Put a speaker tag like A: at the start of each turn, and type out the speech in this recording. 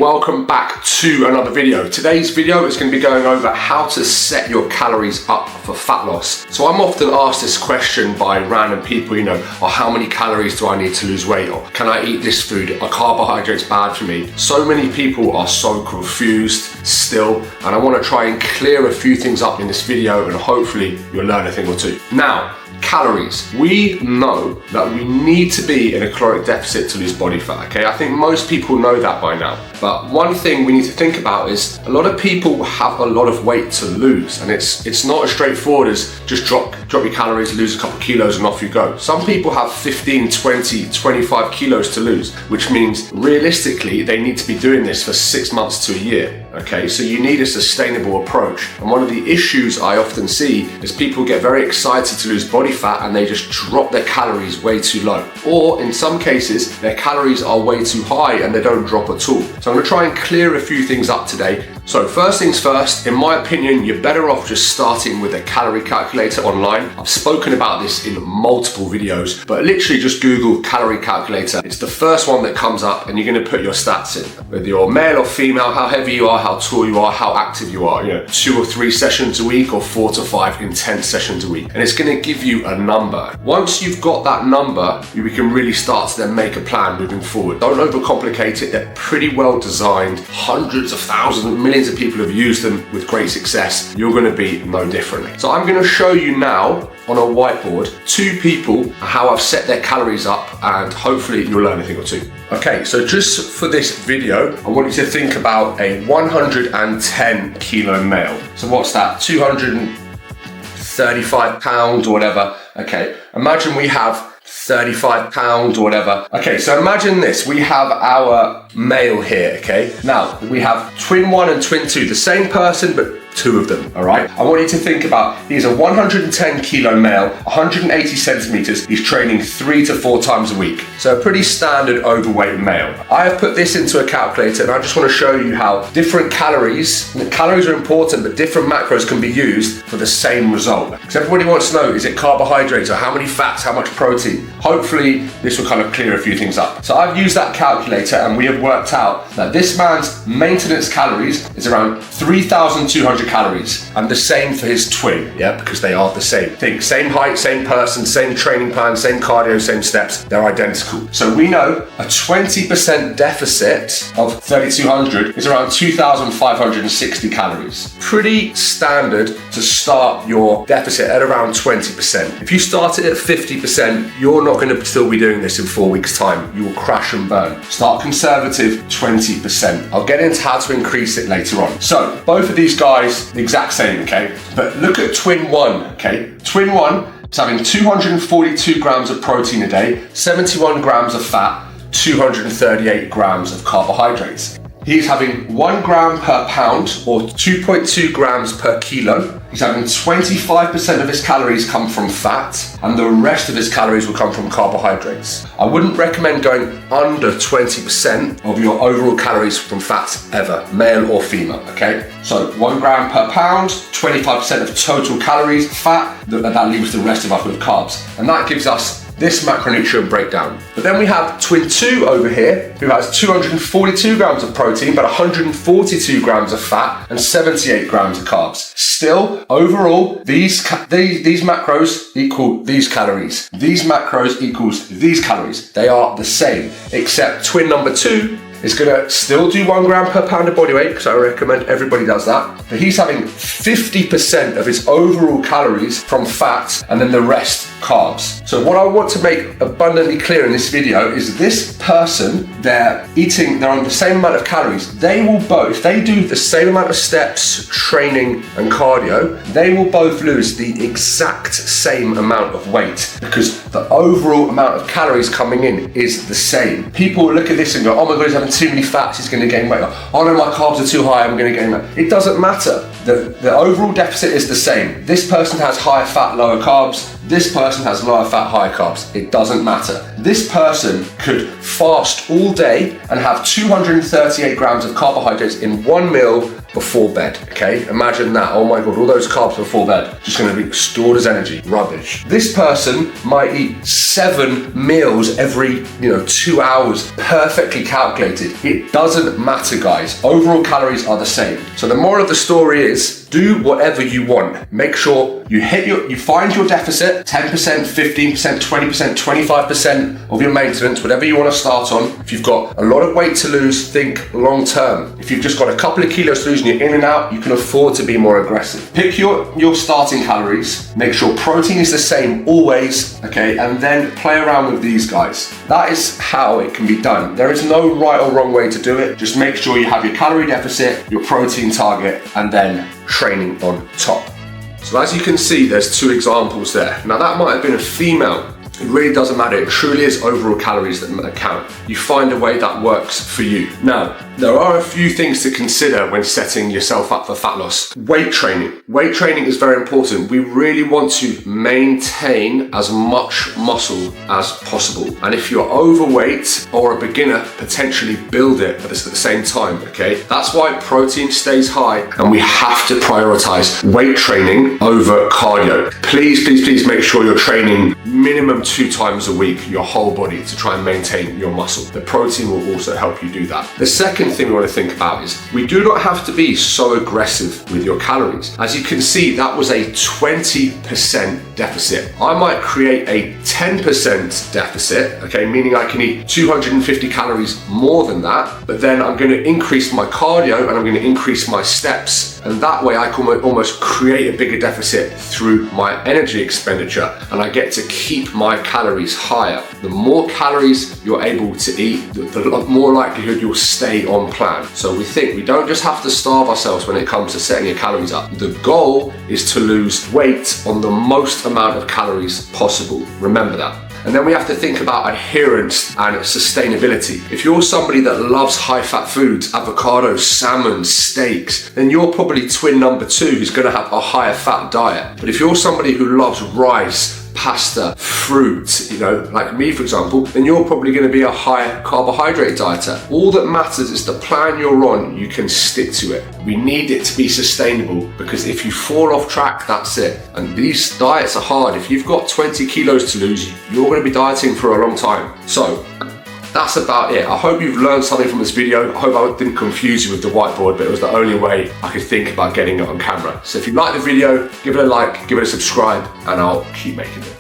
A: welcome back to another video. Today's video is going to be going over how to set your calories up for fat loss. So I'm often asked this question by random people, or how many calories do I need to lose weight, or can I eat this food, are carbohydrates bad for me? So many people are so confused still, and I want to try and clear a few things up in this video, and hopefully you'll learn a thing or two. Now, calories. We know that we need to be in a caloric deficit to lose body fat, okay? I think most people know that by now. But one thing we need to think about is a lot of people have a lot of weight to lose, and it's not as straightforward as just drop your calories, lose a couple of kilos and off you go. Some people have 15, 20, 25 kilos to lose, which means realistically they need to be doing this for 6 months to a year, okay? So you need a sustainable approach. And one of the issues I often see is people get very excited to lose body fat and they just drop their calories way too low. Or in some cases, their calories are way too high and they don't drop at all. So I'm gonna try and clear a few things up today. So first things first, in my opinion, you're better off just starting with a calorie calculator online. I've spoken about this in multiple videos, but literally just Google calorie calculator. It's the first one that comes up and you're gonna put your stats in. Whether you're male or female, how heavy you are, how tall you are, how active you are, 2 or 3 sessions a week or 4 to 5 intense sessions a week. And it's gonna give you a number. Once you've got that number, we can really start to then make a plan moving forward. Don't overcomplicate it. They're pretty well designed. Hundreds of thousands, millions of people have used them with great success. You're gonna be no different. So I'm gonna show you now on a whiteboard 2 people how I've set their calories up, and hopefully you'll learn a thing or two. Okay, so just for this video, I want you to think about a 110 kilo male. So what's that? 235 pounds or whatever. Okay, imagine we have 35 pounds or whatever. Okay, so imagine this. We have our male here, okay? Now, we have twin 1 and twin 2, the same person, but 2 of them, all right? I want you to think about, he's a 110 kilo male, 180 centimeters. He's training 3 to 4 times a week. So a pretty standard overweight male. I have put this into a calculator, and I just want to show you how different calories are important, but different macros can be used for the same result. Because everybody wants to know, is it carbohydrates or how many fats, how much protein? Hopefully this will kind of clear a few things up. So I've used that calculator, and we have worked out that this man's maintenance calories is around 3,200 calories, and the same for his twin, because they are the same. Think same height, same person, same training plan, same cardio, same steps, they're identical. So we know a 20% deficit of 3,200 is around 2,560 calories. Pretty standard to start your deficit at around 20%. If you start it at 50%, you're not going to still be doing this in 4 weeks' time. You will crash and burn. Start conservative, 20%. I'll get into how to increase it later on. So both of these guys, the exact same, okay? But look at twin 1, okay? Twin 1 is having 242 grams of protein a day, 71 grams of fat, 238 grams of carbohydrates. He's having 1 gram per pound, or 2.2 grams per kilo. He's having 25% of his calories come from fat, and the rest of his calories will come from carbohydrates. I wouldn't recommend going under 20% of your overall calories from fat ever, male or female, okay? So 1 gram per pound, 25% of total calories, fat, that leaves the rest of us with carbs. And that gives us this macronutrient breakdown. But then we have twin 2 over here, who has 242 grams of protein, but 142 grams of fat, and 78 grams of carbs. Still, overall, these macros equal these calories. These macros equals these calories. They are the same, except twin number 2 is gonna still do 1 gram per pound of body weight, because I recommend everybody does that. But he's having 50% of his overall calories from fat, and then the rest carbs. So what I want to make abundantly clear in this video is this person, they're on the same amount of calories. They will both, if they do the same amount of steps, training and cardio, they will both lose the exact same amount of weight, because the overall amount of calories coming in is the same. People look at this and go, oh my God, he's having too many fats, he's going to gain weight. Oh no, my carbs are too high, I'm going to gain weight. It doesn't matter. The overall deficit is the same. This person has higher fat, lower carbs. This person has lower fat, higher carbs. It doesn't matter. This person could fast all day and have 238 grams of carbohydrates in one meal before bed, okay? Imagine that. Oh my God, all those carbs before bed, just gonna be stored as energy. Rubbish. This person might eat 7 meals every, 2 hours, perfectly calculated. It doesn't matter, guys. Overall calories are the same. So the moral of the story is, do whatever you want. Make sure you find your deficit, 10%, 15%, 20%, 25% of your maintenance, whatever you want to start on. If you've got a lot of weight to lose, think long term. If you've just got a couple of kilos to lose and you're in and out, you can afford to be more aggressive. Pick your starting calories, make sure protein is the same always, okay, and then play around with these guys. That is how it can be done. There is no right or wrong way to do it. Just make sure you have your calorie deficit, your protein target, and then training on top. So as you can see, there's 2 examples there. Now that might have been a female. It really doesn't matter. It truly is overall calories that count. You find a way that works for you. Now, there are a few things to consider when setting yourself up for fat loss. Weight training. Weight training is very important. We really want to maintain as much muscle as possible. And if you're overweight or a beginner, potentially build it at the same time, okay? That's why protein stays high and we have to prioritize weight training over cardio. Please, please, please make sure you're training minimum 2 times a week, your whole body, to try and maintain your muscle. The protein will also help you do that. The second thing we want to think about is we do not have to be so aggressive with your calories. As you can see, that was a 20% deficit. I might create a 10% deficit, okay, meaning I can eat 250 calories more than that, but then I'm going to increase my cardio and I'm going to increase my steps. And that way I can almost create a bigger deficit through my energy expenditure, and I get to keep my calories higher. The more calories you're able to eat, the more likelihood you'll stay on plan. So we don't just have to starve ourselves when it comes to setting your calories up. The goal is to lose weight on the most amount of calories possible. Remember that. And then we have to think about adherence and sustainability. If you're somebody that loves high-fat foods, avocados, salmon, steaks, then you're probably twin number 2 who's going to have a higher fat diet. But if you're somebody who loves rice, pasta, fruit, like me for example, then you're probably going to be a higher carbohydrate dieter. All that matters is the plan you're on, you can stick to it. We need it to be sustainable, because if you fall off track, that's it. And these diets are hard. If you've got 20 kilos to lose, you're going to be dieting for a long time. So that's about it. I hope you've learned something from this video. I hope I didn't confuse you with the whiteboard, but it was the only way I could think about getting it on camera. So if you like the video, give it a like, give it a subscribe, and I'll keep making it.